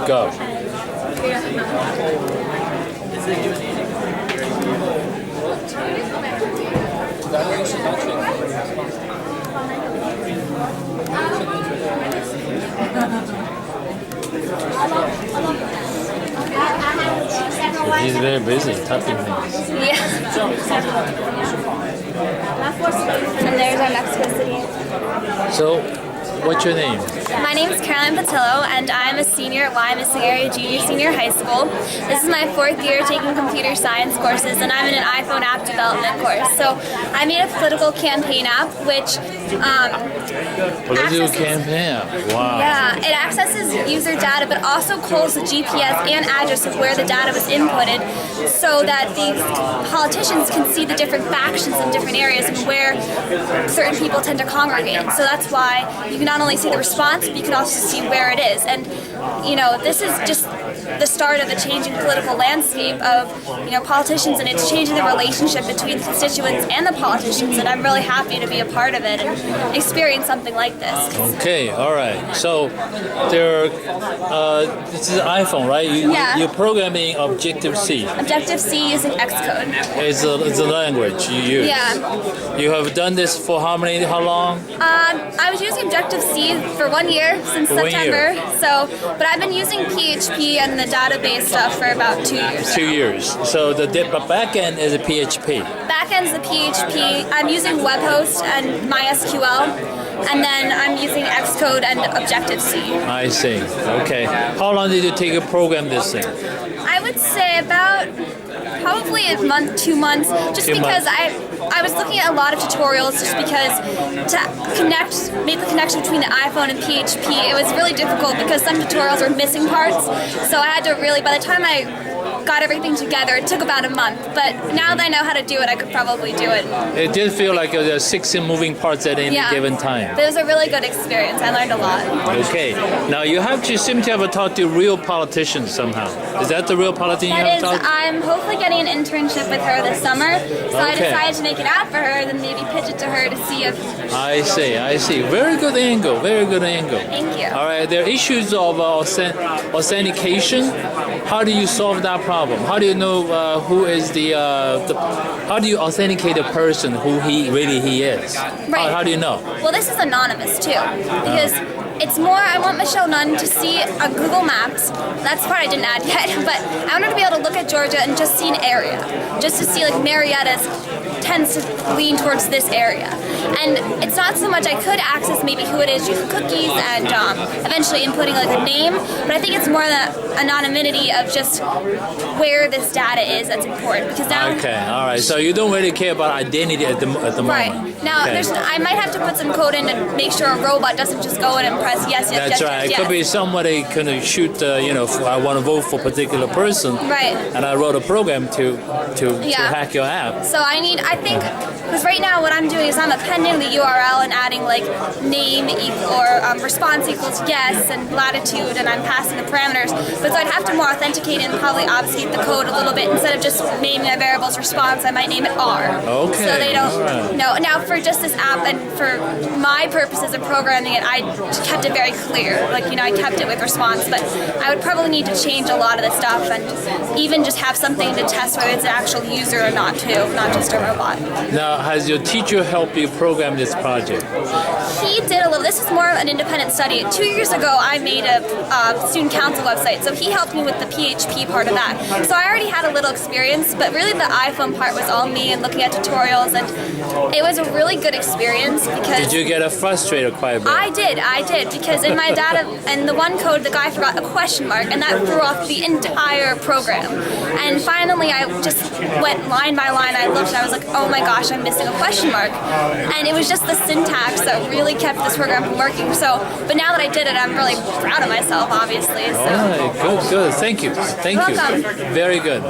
Go. He's very busy typing things. Yeah. And there's our Mexico City. So, what's your name? My name is Caroline Pattillo, and I'm a senior at YMCA Junior Senior High School. This is my 4th year taking computer science courses, and I'm in an iPhone app development course. So I made a political campaign app, which Political campaign. Wow. Yeah, it accesses user data, but also calls the GPS and address of where the data was inputted, so that the politicians can see the different factions in different areas and where certain people tend to congregate. So that's why you can not only see the response, but you can also see where it is. And you know, this is just the start of the changing political landscape of politicians, and it's changing the relationship between constituents and the politicians. And I'm really happy to be a part of it and experience something like this. Okay, all right. So this is iPhone, right? Yeah. You're programming Objective-C. Objective-C using Xcode. It's a language you use. Yeah. You have done this for how long? I was using Objective-C for 1 year since September. But I've been using PHP and the database stuff for about 2 years. 2 years. So the backend is a PHP. Backend's the PHP. I'm using Webhost and MySQL, and then I'm using Xcode and Objective-C. I see. Okay. How long did it take to program this thing? I would say about probably a month, 2 months, just because I was looking at a lot of tutorials, just because to make the connection between the iPhone and PHP, it was really difficult because some tutorials were missing parts. So I had to really, by the time I got everything together, it took about a month. But now that I know how to do it, I could probably do it. It did feel like there are 16 moving parts at any given time. It was a really good experience. I learned a lot. Okay. Now you seem to have talked to real politicians somehow. Is that the real politician you have talked to? I'm hopefully getting an internship with her this summer. So I decided to make an app for her, then maybe pitch it to her to see if... I see. Very good angle. Thank you. All right. There are issues of authentication. How do you solve that problem? How do you know who is how do you authenticate a person who he is? Right. How do you know? Well, this is anonymous too, because it's more, I want Michelle Nunn to see a Google Maps. That's the part I didn't add yet, but I want her to be able to look at Georgia and just see an area, just to see like Marietta's tends to lean towards this area. And it's not so much I could access maybe who it is using cookies and eventually inputting like a name, but I think it's more the anonymity of just where this data is that's important, because now... Okay, all right. So you don't really care about identity at the moment. Right. Now, I might have to put some code in to make sure a robot doesn't just go in and press yes. That's right. It could be somebody can shoot, I want to vote for a particular person. Right. And I wrote a program to hack your app. So I think, because right now what I'm doing is I'm appending the URL and adding like name response equals yes and latitude, and I'm passing the parameters. But so I'd have to more authenticate and probably obfuscate the code a little bit. Instead of just naming my variable's response, I might name it R. Okay. So they don't know. Now for just this app and for my purposes of programming it, I kept it very clear. Like, I kept it with response, but I would probably need to change a lot of the stuff and even just have something to test whether it's an actual user or not too, not just a robot. Now, has your teacher helped you program this project? He did a little. This is more of an independent study. 2 years ago, I made a student council website, so he helped me with the PHP part of that. So I already had a little experience, but really the iPhone part was all me and looking at tutorials, and it was a really good experience because... Did you get frustrated quite a bit? I did, because in my data, and the one code, the guy forgot a question mark, and that threw off the entire program. And finally, I just went line by line, I looked, and I was like, oh my gosh, I'm missing a question mark. And it was just the syntax that really kept this program from working. So, but now that I did it, I'm really proud of myself, obviously. So. All right, good. Thank you. You're welcome. Very good.